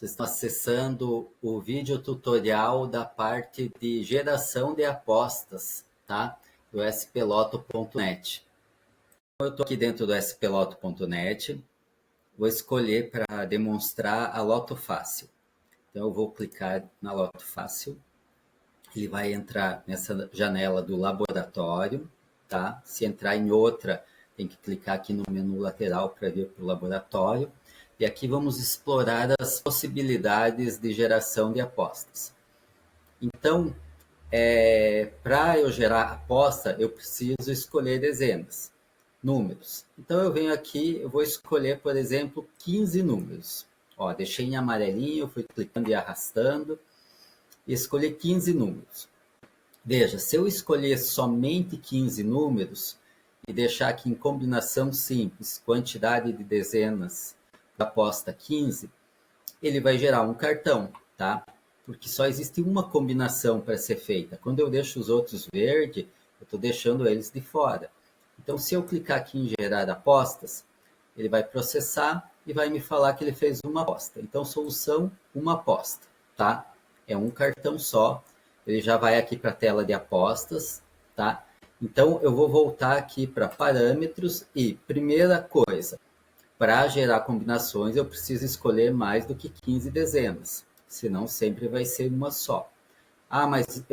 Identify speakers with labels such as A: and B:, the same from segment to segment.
A: Vocês estão acessando o vídeo tutorial da parte de geração de apostas, tá? Do sploto.net. Eu estou aqui dentro do sploto.net, vou escolher para demonstrar a Loto Fácil. Então eu vou clicar na Loto Fácil, ele vai entrar nessa janela do laboratório, tá? Se entrar em outra, tem que clicar aqui no menu lateral para vir para o laboratório. E aqui vamos explorar as possibilidades de geração de apostas. Então, para eu gerar aposta, eu preciso escolher dezenas, números. Então, eu venho aqui, eu vou escolher, por exemplo, 15 números. Ó, deixei em amarelinho, fui clicando e arrastando, e escolhi 15 números. Veja, se eu escolher somente 15 números e deixar aqui em combinação simples, quantidade de dezenas, aposta 15, ele vai gerar um cartão, tá? Porque só existe uma combinação para ser feita. Quando eu deixo os outros verde, eu estou deixando eles de fora. Então, se eu clicar aqui em gerar apostas, ele vai processar e vai me falar que ele fez uma aposta. Então, solução, uma aposta, tá? É um cartão só. Ele já vai aqui para a tela de apostas, tá? Então, eu vou voltar aqui para parâmetros e, primeira coisa, para gerar combinações, eu preciso escolher mais do que 15 dezenas, senão sempre vai ser uma só. Ah, mas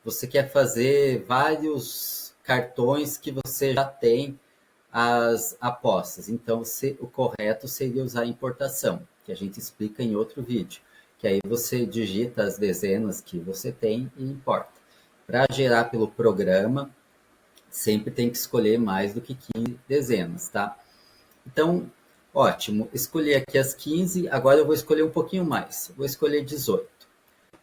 A: você quer fazer vários cartões que você já tem as apostas. Então, o correto seria usar a importação, que a gente explica em outro vídeo, que aí você digita as dezenas que você tem e importa. Para gerar pelo programa, sempre tem que escolher mais do que 15 dezenas, tá? Então, ótimo, escolhi aqui as 15, agora eu vou escolher um pouquinho mais, vou escolher 18.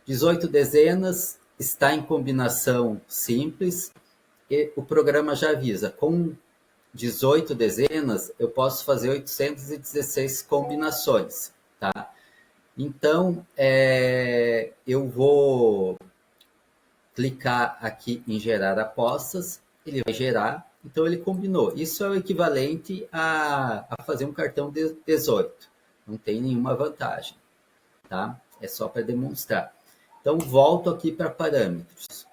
A: 18 dezenas, está em combinação simples, e o programa já avisa, com 18 dezenas eu posso fazer 816 combinações, tá? Então, eu vou clicar aqui em gerar apostas, ele vai gerar. Então, ele combinou. Isso é o equivalente a fazer um cartão de 18. Não tem nenhuma vantagem, tá? É só para demonstrar. Então, volto aqui para parâmetros.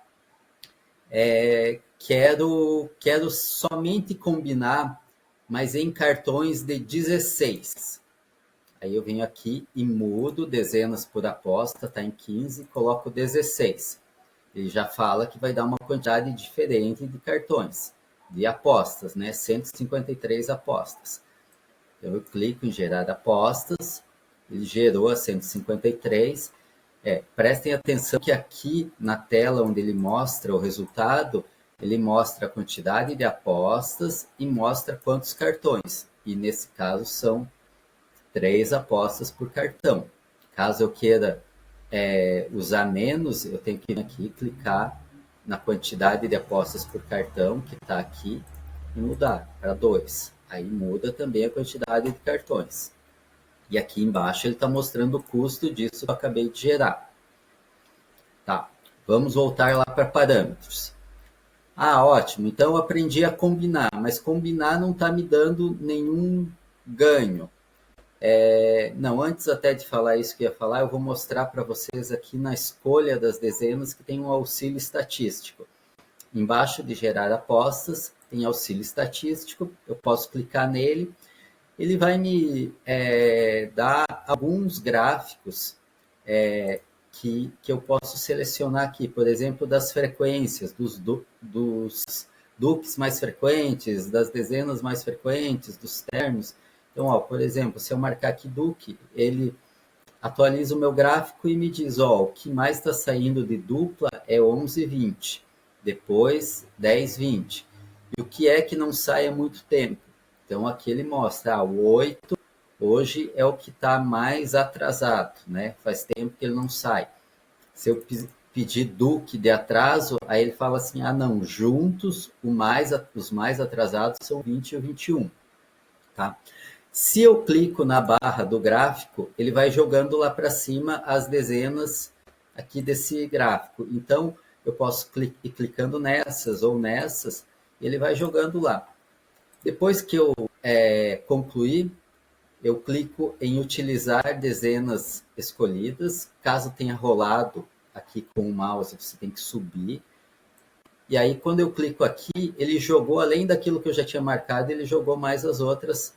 A: Quero somente combinar, mas em cartões de 16. Aí eu venho aqui e mudo dezenas por aposta, está em 15, coloco 16. Ele já fala que vai dar uma quantidade diferente de cartões, de apostas, né? 153 apostas. Então, eu clico em gerar apostas, ele gerou as 153. Prestem atenção que aqui na tela onde ele mostra o resultado, ele mostra a quantidade de apostas e mostra quantos cartões. E nesse caso são 3 apostas por cartão. Caso eu queira usar menos, eu tenho que ir aqui clicar na quantidade de apostas por cartão, que está aqui, e mudar para 2. Aí muda também a quantidade de cartões. E aqui embaixo ele está mostrando o custo disso que eu acabei de gerar. Tá, vamos voltar lá para parâmetros. Ah, ótimo, então eu aprendi a combinar, mas combinar não está me dando nenhum ganho. Não, antes até de falar isso que eu ia falar, eu vou mostrar para vocês aqui na escolha das dezenas que tem um auxílio estatístico. Embaixo de gerar apostas, tem auxílio estatístico, eu posso clicar nele, ele vai me dar alguns gráficos que eu posso selecionar aqui, por exemplo, das frequências, dos dupes mais frequentes, das dezenas mais frequentes, dos termos. Então, ó, por exemplo, se eu marcar aqui Duque, ele atualiza o meu gráfico e me diz, ó, o que mais está saindo de dupla é 11,20, depois 10,20. E o que é que não sai há muito tempo? Então, aqui ele mostra, o 8 hoje é o que está mais atrasado, né? Faz tempo que ele não sai. Se eu pedir Duque de atraso, aí ele fala assim, não, juntos os mais atrasados são 20 e o 21, tá? Se eu clico na barra do gráfico, ele vai jogando lá para cima as dezenas aqui desse gráfico. Então, eu posso ir clicando nessas ou nessas, e ele vai jogando lá. Depois que eu concluir, eu clico em utilizar dezenas escolhidas. Caso tenha rolado aqui com o mouse, você tem que subir. E aí, quando eu clico aqui, ele jogou, além daquilo que eu já tinha marcado, ele jogou mais as outras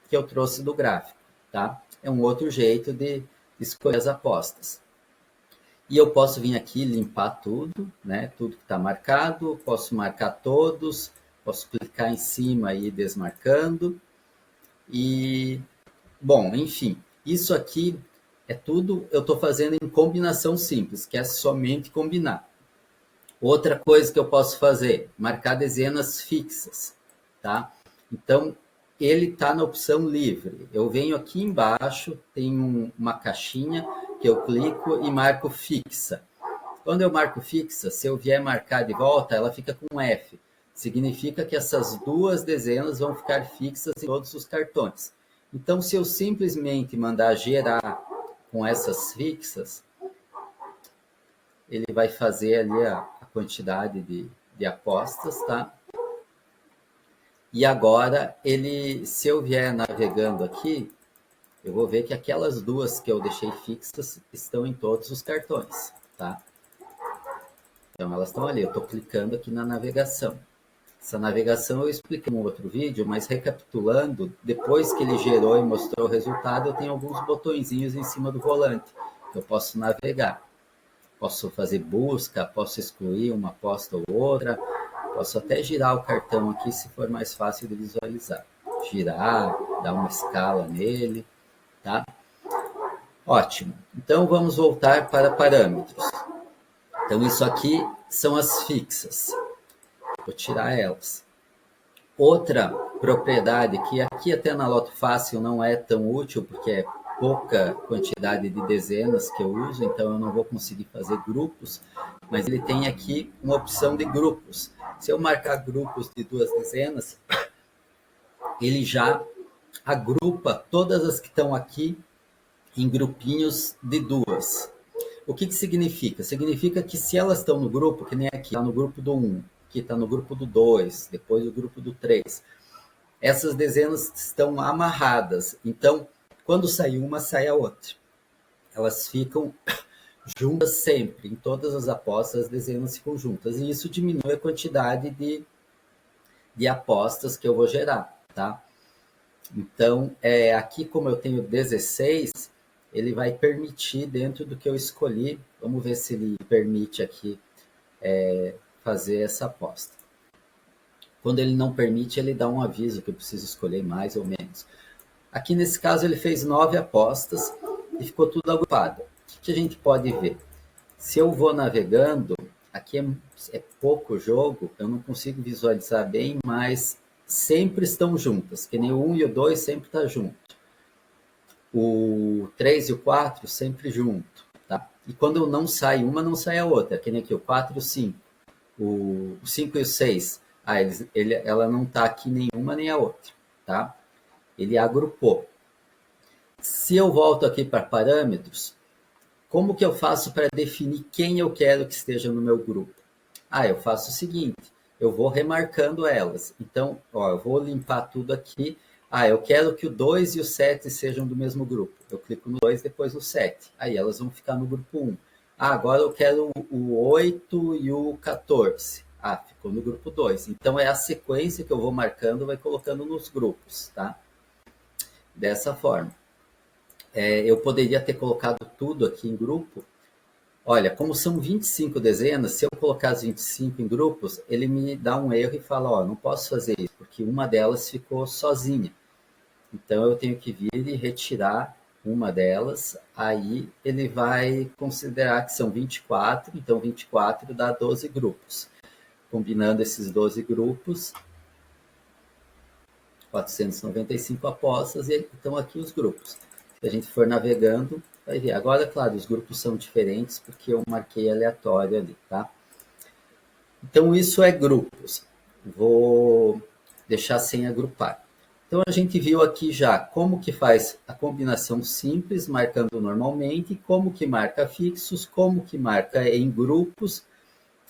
A: que eu trouxe do gráfico, tá? É um outro jeito de escolher as apostas. E eu posso vir aqui limpar tudo, né? Tudo que está marcado, posso marcar todos, posso clicar em cima e ir desmarcando. E, bom, enfim, isso aqui é tudo eu estou fazendo em combinação simples, que é somente combinar. Outra coisa que eu posso fazer, marcar dezenas fixas, tá? Então, ele está na opção livre. Eu venho aqui embaixo, tem uma caixinha que eu clico e marco fixa. Quando eu marco fixa, se eu vier marcar de volta, ela fica com F. Significa que essas duas dezenas vão ficar fixas em todos os cartões. Então, se eu simplesmente mandar gerar com essas fixas, ele vai fazer ali a quantidade de apostas, tá? E agora, se eu vier navegando aqui, eu vou ver que aquelas duas que eu deixei fixas estão em todos os cartões, tá? Então, elas estão ali. Eu estou clicando aqui na navegação. Essa navegação eu expliquei em um outro vídeo, mas recapitulando, depois que ele gerou e mostrou o resultado, eu tenho alguns botõezinhos em cima do volante, que eu posso navegar. Posso fazer busca, posso excluir uma aposta ou outra, posso até girar o cartão aqui se for mais fácil de visualizar. Girar, dar uma escala nele, tá? Ótimo. Então vamos voltar para parâmetros. Então isso aqui são as fixas. Vou tirar elas. Outra propriedade que aqui até na Loto Fácil não é tão útil, porque é pouca quantidade de dezenas que eu uso, então eu não vou conseguir fazer grupos, mas ele tem aqui uma opção de grupos. Se eu marcar grupos de duas dezenas, ele já agrupa todas as que estão aqui em grupinhos de duas. O que significa? Significa que se elas estão no grupo, que nem aqui, está no grupo do 1, aqui está no grupo do 2, depois do grupo do 3, essas dezenas estão amarradas. Então, quando sai uma, sai a outra. Elas ficam juntas sempre. Em todas as apostas, as dezenas ficam juntas. E isso diminui a quantidade de apostas que eu vou gerar, tá? Então, aqui como eu tenho 16, ele vai permitir dentro do que eu escolhi. Vamos ver se ele permite aqui fazer essa aposta. Quando ele não permite, ele dá um aviso que eu preciso escolher mais ou menos. Aqui nesse caso ele fez 9 apostas e ficou tudo agrupado. O que a gente pode ver? Se eu vou navegando, aqui é pouco jogo, eu não consigo visualizar bem, mas sempre estão juntas, que nem o 1 e o 2 sempre estão juntos. O 3 e o 4 sempre junto, tá? E quando não sai uma, não sai a outra, que nem aqui o 4 e o 5. O 5 e o 6, ela não está aqui nenhuma nem a outra, tá? Ele agrupou. Se eu volto aqui para parâmetros, como que eu faço para definir quem eu quero que esteja no meu grupo? Eu faço o seguinte, eu vou remarcando elas. Então, eu vou limpar tudo aqui. Eu quero que o 2 e o 7 sejam do mesmo grupo. Eu clico no 2, depois no 7. Aí elas vão ficar no grupo 1. Agora eu quero o 8 e o 14. Ficou no grupo 2. Então, é a sequência que eu vou marcando, vai colocando nos grupos, tá? Dessa forma. Eu poderia ter colocado tudo aqui em grupo. Olha, como são 25 dezenas, se eu colocar as 25 em grupos, ele me dá um erro e fala, não posso fazer isso, porque uma delas ficou sozinha. Então, eu tenho que vir e retirar uma delas, aí ele vai considerar que são 24, então 24 dá 12 grupos. Combinando esses 12 grupos, 495 apostas, e estão aqui os grupos. Se a gente for navegando, vai ver. Agora, claro, os grupos são diferentes, porque eu marquei aleatório ali, tá? Então, isso é grupos. Vou deixar sem agrupar. Então, a gente viu aqui já como que faz a combinação simples, marcando normalmente, como que marca fixos, como que marca em grupos.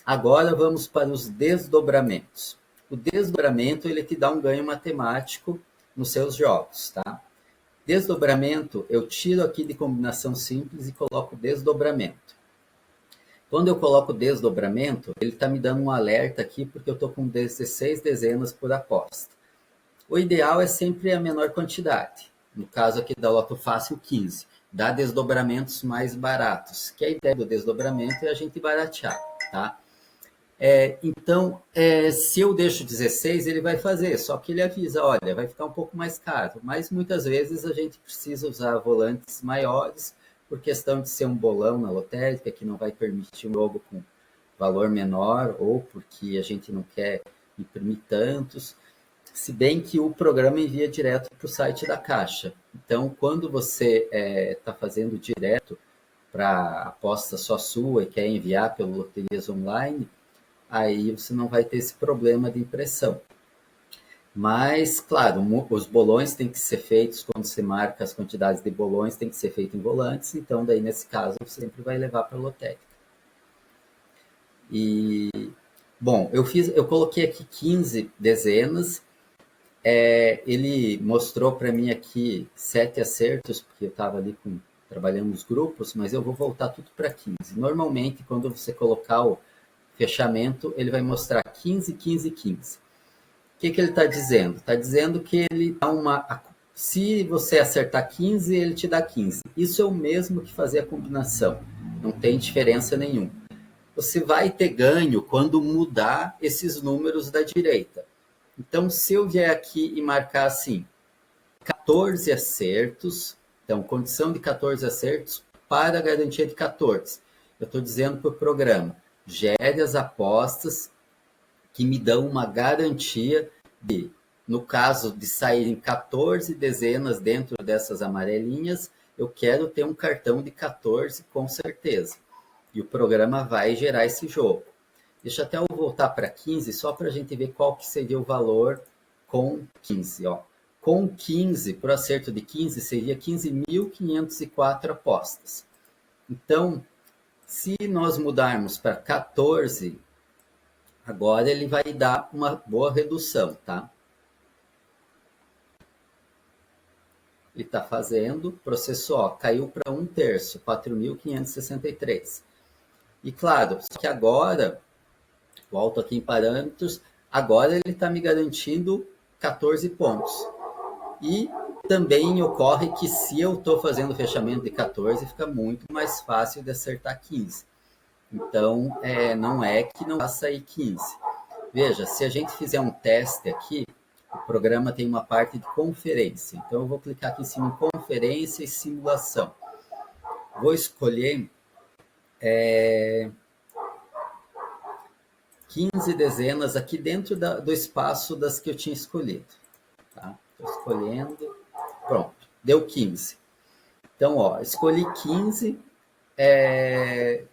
A: Agora, vamos para os desdobramentos. O desdobramento, ele te dá um ganho matemático nos seus jogos, tá? Desdobramento, eu tiro aqui de combinação simples e coloco desdobramento. Quando eu coloco desdobramento, ele está me dando um alerta aqui, porque eu estou com 16 dezenas por aposta. O ideal é sempre a menor quantidade. No caso aqui da Loto Fácil, 15. Dá desdobramentos mais baratos, que a ideia do desdobramento é a gente baratear, tá? Então, se eu deixo 16, ele vai fazer, só que ele avisa, olha, vai ficar um pouco mais caro, mas muitas vezes a gente precisa usar volantes maiores, por questão de ser um bolão na lotérica, que não vai permitir um jogo com valor menor, ou porque a gente não quer imprimir tantos, se bem que o programa envia direto para o site da Caixa. Então, quando você está fazendo direto para aposta só sua e quer enviar pelo Loterias Online, aí você não vai ter esse problema de impressão. Mas, claro, os bolões têm que ser feitos, quando você marca as quantidades de bolões, tem que ser feito em volantes, então daí nesse caso você sempre vai levar para a lotérica. E, bom, eu coloquei aqui 15 dezenas, ele mostrou para mim aqui 7 acertos, porque eu estava ali trabalhando nos grupos, mas eu vou voltar tudo para 15. Normalmente, quando você colocar o fechamento, ele vai mostrar 15, 15, 15. O que ele está dizendo? Está dizendo que ele dá se você acertar 15, ele te dá 15. Isso é o mesmo que fazer a combinação. Não tem diferença nenhuma. Você vai ter ganho quando mudar esses números da direita. Então, se eu vier aqui e marcar assim, 14 acertos, então, condição de 14 acertos para a garantia de 14. Eu estou dizendo para o programa, gere as apostas que me dão uma garantia de, no caso de saírem 14 dezenas dentro dessas amarelinhas, eu quero ter um cartão de 14 com certeza. E o programa vai gerar esse jogo. Deixa até eu voltar para 15, só para a gente ver qual que seria o valor com 15. Ó. Com 15, para o acerto de 15, seria 15.504 apostas. Então, se nós mudarmos para 14, agora ele vai dar uma boa redução, tá? Ele está fazendo, processou, caiu para 1/3, 4.563. E claro, só que agora, volto aqui em parâmetros, agora ele está me garantindo 14 pontos. E também ocorre que se eu estou fazendo fechamento de 14, fica muito mais fácil de acertar 15. Então, não é que não faça aí 15. Veja, se a gente fizer um teste aqui, o programa tem uma parte de conferência. Então, eu vou clicar aqui em cima em conferência e simulação. Vou escolher 15 dezenas aqui dentro do espaço das que eu tinha escolhido. Tá? Estou escolhendo. Pronto, deu 15. Então, ó, escolhi 15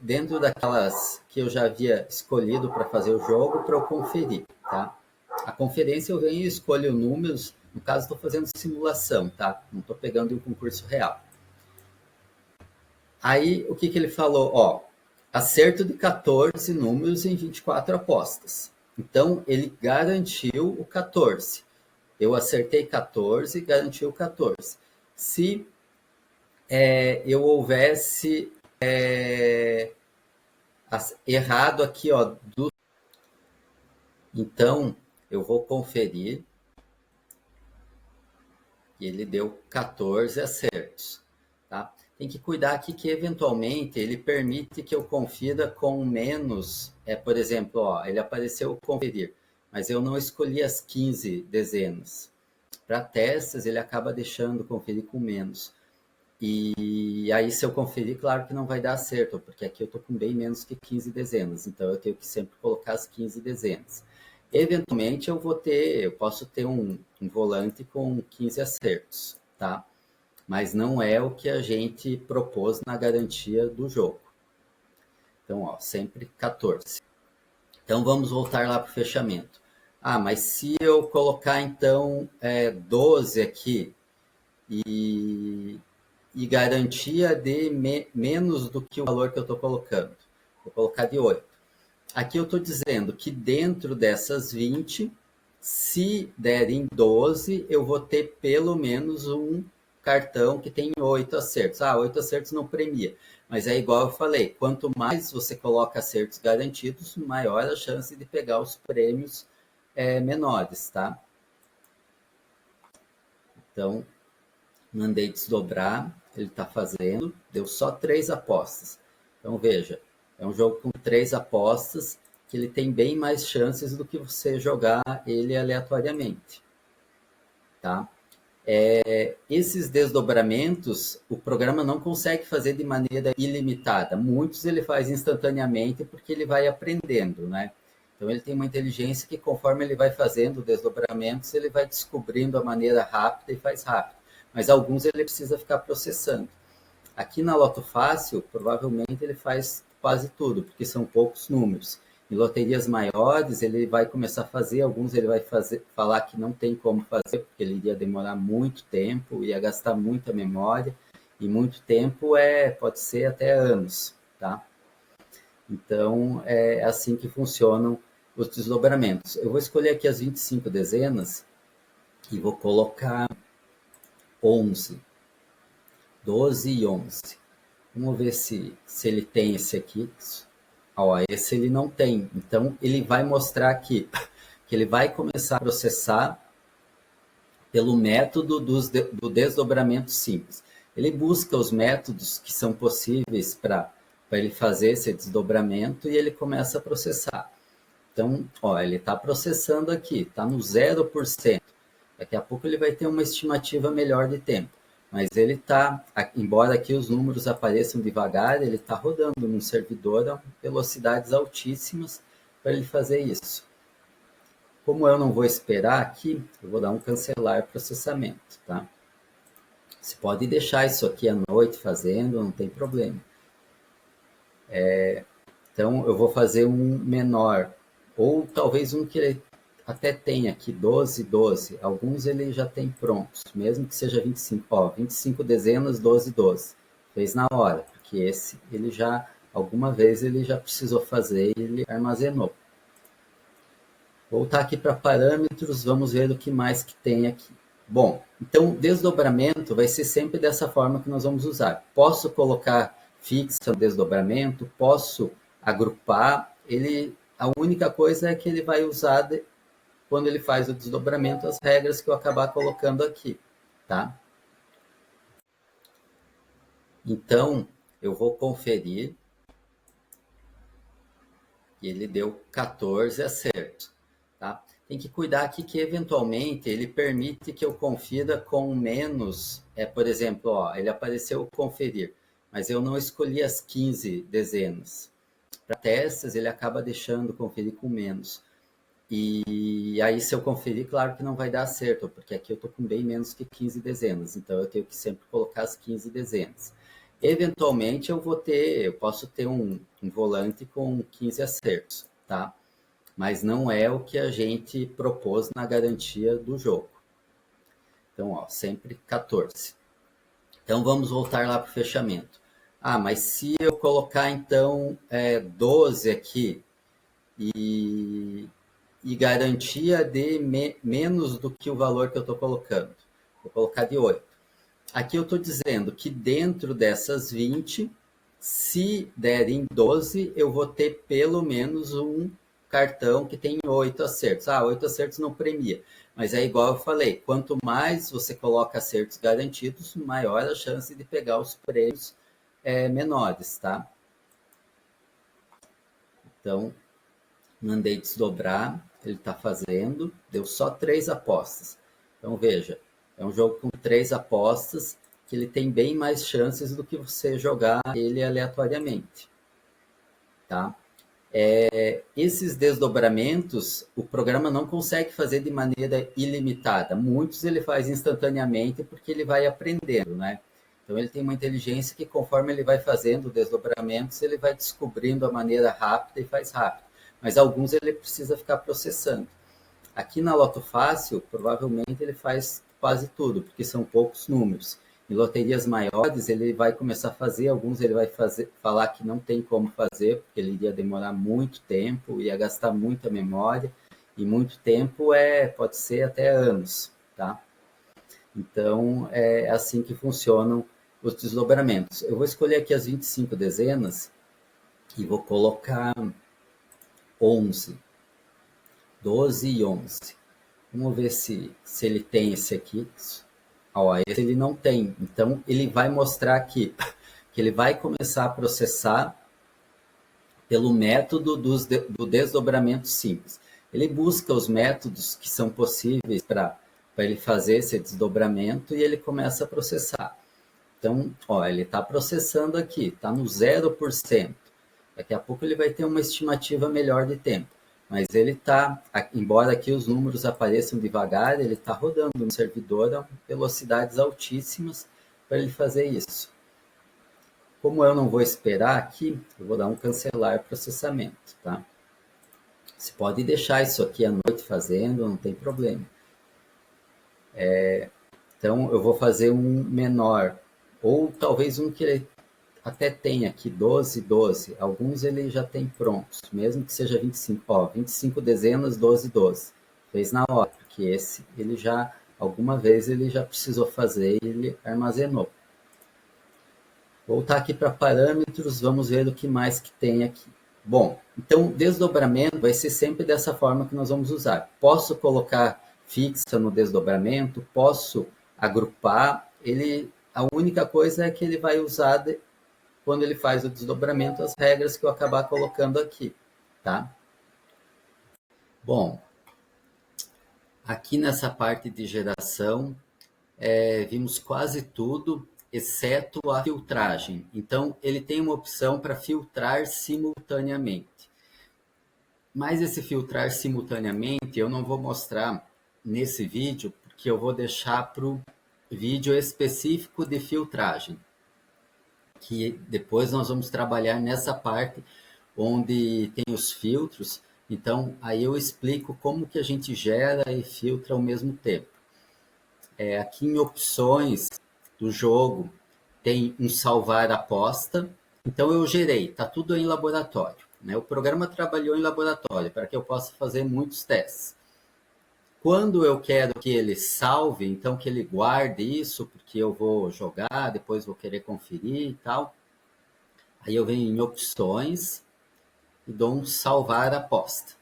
A: dentro daquelas que eu já havia escolhido para fazer o jogo, para eu conferir, tá? A conferência eu venho e escolho números, no caso estou fazendo simulação, tá? Não estou pegando um concurso real. Aí, o que ele falou? Ó, acerto de 14 números em 24 apostas. Então, ele garantiu o 14. Eu acertei 14, garantiu 14. Se eu houvesse errado aqui, ó, então eu vou conferir e ele deu 14 acertos, tá? Tem que cuidar aqui que eventualmente ele permite que eu confira com menos, por exemplo, ó, ele apareceu conferir, mas eu não escolhi as 15 dezenas. Para testes ele acaba deixando conferir com menos. E aí, se eu conferir, claro que não vai dar certo, porque aqui eu estou com bem menos que 15 dezenas, então eu tenho que sempre colocar as 15 dezenas. Eventualmente, eu posso ter um volante com 15 acertos, tá? Mas não é o que a gente propôs na garantia do jogo. Então, ó, sempre 14. Então, vamos voltar lá para o fechamento. Ah, mas se eu colocar, então, 12 aqui e garantia de menos do que o valor que eu estou colocando. Vou colocar de 8. Aqui eu estou dizendo que dentro dessas 20, se derem 12, eu vou ter pelo menos um cartão que tem 8 acertos. 8 acertos não premia. Mas é igual eu falei, quanto mais você coloca acertos garantidos, maior a chance de pegar os prêmios menores, tá? Então, mandei desdobrar, ele está fazendo, deu só 3 apostas. Então, veja, é um jogo com 3 apostas, que ele tem bem mais chances do que você jogar ele aleatoriamente, tá? Esses desdobramentos, o programa não consegue fazer de maneira ilimitada. Muitos ele faz instantaneamente porque ele vai aprendendo, né? Então ele tem uma inteligência que conforme ele vai fazendo desdobramentos, ele vai descobrindo a maneira rápida e faz rápido. Mas alguns ele precisa ficar processando. Aqui na Loto Fácil, provavelmente ele faz quase tudo, porque são poucos números. Em loterias maiores, ele vai começar a fazer, alguns ele vai falar que não tem como fazer, porque ele iria demorar muito tempo, ia gastar muita memória, e muito tempo pode ser até anos, tá? Então, é assim que funcionam os desdobramentos. Eu vou escolher aqui as 25 dezenas e vou colocar 11, 12 e 11. Vamos ver se ele tem esse aqui. Esse ele não tem. Então, ele vai mostrar aqui que ele vai começar a processar pelo método do desdobramento simples. Ele busca os métodos que são possíveis para ele fazer esse desdobramento e ele começa a processar. Então, ele está processando aqui, está no 0%. Daqui a pouco ele vai ter uma estimativa melhor de tempo. Mas ele está, embora aqui os números apareçam devagar, ele está rodando num servidor a velocidades altíssimas para ele fazer isso. Como eu não vou esperar aqui, eu vou dar um cancelar processamento, tá? Você pode deixar isso aqui à noite fazendo, não tem problema. Então, eu vou fazer um menor, ou talvez um que ele até tenha aqui, 12, 12. Alguns ele já tem prontos, mesmo que seja 25. 25 dezenas, 12, 12. Fez na hora, porque esse ele já, alguma vez ele já precisou fazer e ele armazenou. Voltar aqui para parâmetros, vamos ver o que mais que tem aqui. Bom, então desdobramento vai ser sempre dessa forma que nós vamos usar. Posso colocar fixa no desdobramento, posso agrupar. A única coisa é que ele vai usar quando ele faz o desdobramento as regras que eu acabar colocando aqui, tá? Então eu vou conferir e ele deu 14 acertos, tá? Tem que cuidar aqui que, eventualmente, ele permite que eu confira com menos, por exemplo, ele apareceu conferir, mas eu não escolhi as 15 dezenas. Para testes, ele acaba deixando conferir com menos. E aí, se eu conferir, claro que não vai dar certo, porque aqui eu estou com bem menos que 15 dezenas, então eu tenho que sempre colocar as 15 dezenas. Eventualmente, eu posso ter um volante com 15 acertos, tá? Mas não é o que a gente propôs na garantia do jogo. Então, sempre 14. Então, vamos voltar lá para o fechamento. Mas se eu colocar, então, 12 aqui e garantia de menos do que o valor que eu estou colocando, vou colocar de 8. Aqui eu estou dizendo que dentro dessas 20, se derem 12, eu vou ter pelo menos um cartão que tem 8 acertos. 8 acertos não premia. Mas é igual eu falei, quanto mais você coloca acertos garantidos, maior a chance de pegar os prêmios menores, tá? Então, mandei desdobrar, ele está fazendo, deu só 3 apostas. Então, veja, é um jogo com 3 apostas, que ele tem bem mais chances do que você jogar ele aleatoriamente, tá? Esses desdobramentos, o programa não consegue fazer de maneira ilimitada. Muitos ele faz instantaneamente porque ele vai aprendendo, né? Então ele tem uma inteligência que conforme ele vai fazendo desdobramentos, ele vai descobrindo a maneira rápida e faz rápido. Mas alguns ele precisa ficar processando. Aqui na Loto Fácil, provavelmente ele faz quase tudo, porque são poucos números. Em loterias maiores, ele vai começar a fazer, alguns ele vai falar que não tem como fazer, porque ele iria demorar muito tempo, ia gastar muita memória, e muito tempo pode ser até anos, tá? Então, é assim que funcionam os desdobramentos. Eu vou escolher aqui as 25 dezenas e vou colocar 11, 12 e 11. Vamos ver se ele tem esse aqui. Ó, esse ele não tem. Então, ele vai mostrar aqui que ele vai começar a processar pelo método do desdobramento simples. Ele busca os métodos que são possíveis para ele fazer esse desdobramento e ele começa a processar. Então, ó, ele está processando aqui, está no 0%. Daqui a pouco ele vai ter uma estimativa melhor de tempo. Mas ele está, embora aqui os números apareçam devagar, ele está rodando no servidor a velocidades altíssimas para ele fazer isso. Como eu não vou esperar aqui, eu vou dar um cancelar processamento, tá? Você pode deixar isso aqui à noite fazendo, não tem problema. Então, eu vou fazer um menor, ou talvez um que ele até tenha aqui, 12, 12. Alguns ele já tem prontos, mesmo que seja 25. Ó, 25 dezenas, 12, 12. Fez na hora, porque esse ele já, alguma vez ele já precisou fazer e ele armazenou. Voltar aqui para parâmetros, vamos ver o que mais que tem aqui. Bom, então desdobramento vai ser sempre dessa forma que nós vamos usar. Posso colocar fixa no desdobramento, posso agrupar. A única coisa é que ele vai usar, quando ele faz o desdobramento, as regras que eu acabar colocando aqui, tá? Bom, aqui nessa parte de geração, vimos quase tudo, exceto a filtragem. Então, ele tem uma opção para filtrar simultaneamente. Mas esse filtrar simultaneamente eu não vou mostrar nesse vídeo, porque eu vou deixar para o vídeo específico de filtragem, que depois nós vamos trabalhar nessa parte onde tem os filtros. Então, aí eu explico como que a gente gera e filtra ao mesmo tempo. Aqui em opções do jogo tem um salvar aposta. Então eu gerei, está tudo em laboratório, né? O programa trabalhou em laboratório para que eu possa fazer muitos testes. Quando eu quero que ele salve, então que ele guarde isso, porque eu vou jogar, depois vou querer conferir e tal. Aí eu venho em opções e dou um salvar aposta.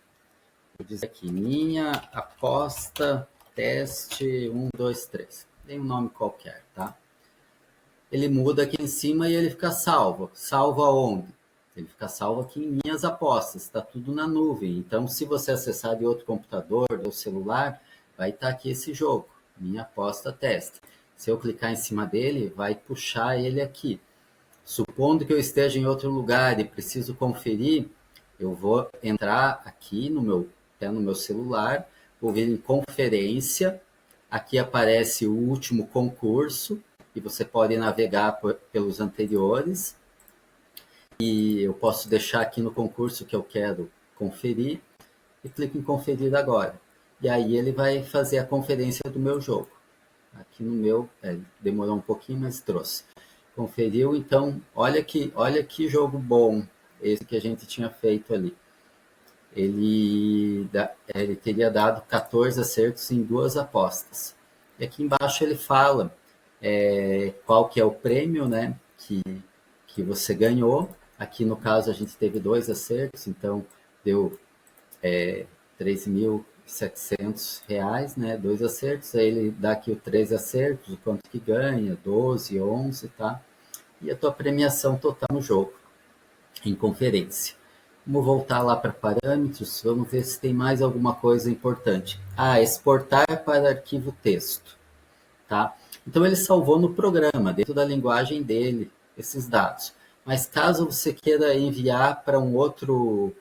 A: Vou dizer aqui, minha aposta teste 1, 2, 3. Tem um nome qualquer, tá? Ele muda aqui em cima e ele fica salvo. Salvo aonde? Ele fica salvo aqui em minhas apostas, está tudo na nuvem. Então, se você acessar de outro computador ou celular, vai estar aqui esse jogo, minha aposta teste. Se eu clicar em cima dele, vai puxar ele aqui. Supondo que eu esteja em outro lugar e preciso conferir, eu vou entrar aqui até no meu celular, vou vir em conferência, aqui aparece o último concurso, e você pode navegar pelos anteriores, e eu posso deixar aqui no concurso que eu quero conferir, e clico em conferir agora. E aí ele vai fazer a conferência do meu jogo. Aqui no meu, demorou um pouquinho, mas trouxe. Conferiu, então, olha que jogo bom esse que a gente tinha feito ali. Ele teria dado 14 acertos em 2 apostas. E aqui embaixo ele fala qual que é o prêmio, né, que você ganhou. Aqui no caso a gente teve 2 acertos, então deu R$3.700, né, 2 acertos. Aí ele dá aqui o 13 acertos, o quanto que ganha, 12, 11, tá? E a tua premiação total no jogo, em conferência. Vamos voltar lá para parâmetros, vamos ver se tem mais alguma coisa importante. Exportar para arquivo texto, tá? Então ele salvou no programa, dentro da linguagem dele, esses dados. Mas caso você queira enviar para um outro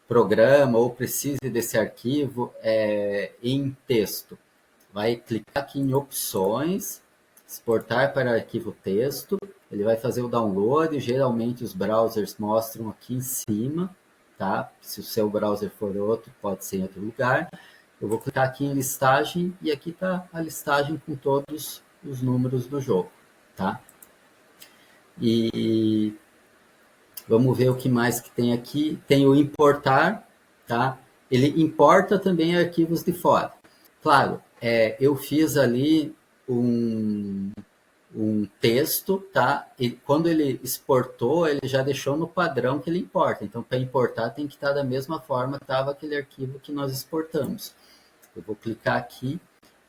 A: programa ou precise desse arquivo em texto, vai clicar aqui em opções, exportar para arquivo texto, ele vai fazer o download, geralmente os browsers mostram aqui em cima, tá? Se o seu browser for outro, pode ser em outro lugar. Eu vou clicar aqui em listagem e aqui está a listagem com todos os números do jogo, tá? E vamos ver o que mais que tem aqui. Tem o importar, tá? Ele importa também arquivos de fora. Claro, eu fiz ali um texto, tá? E quando ele exportou, ele já deixou no padrão que ele importa. Então, para importar, tem que estar da mesma forma que estava aquele arquivo que nós exportamos. Eu vou clicar aqui,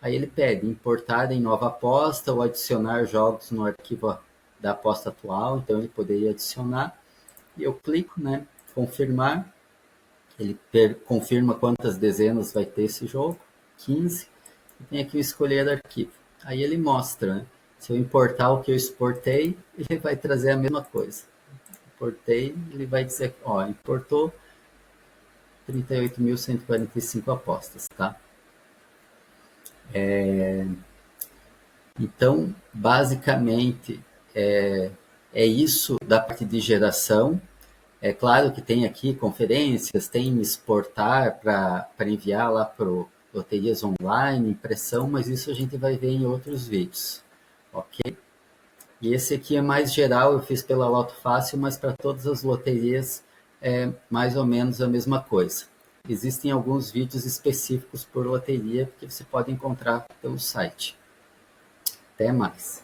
A: aí ele pede importar em nova aposta ou adicionar jogos no arquivo da aposta atual. Então, ele poderia adicionar. E eu clico, né? Confirmar. Ele confirma quantas dezenas vai ter esse jogo. 15. E tem aqui o escolher arquivo. Aí ele mostra, né? Se eu importar o que eu exportei, ele vai trazer a mesma coisa. Importei, ele vai dizer, ó, importou 38.145 apostas, tá? Então, basicamente, é isso da parte de geração. É claro que tem aqui conferências, tem exportar para enviar lá para loterias online, impressão, mas isso a gente vai ver em outros vídeos, ok? E esse aqui é mais geral, eu fiz pela Loto Fácil, mas para todas as loterias é mais ou menos a mesma coisa. Existem alguns vídeos específicos por loteria que você pode encontrar pelo site. Até mais!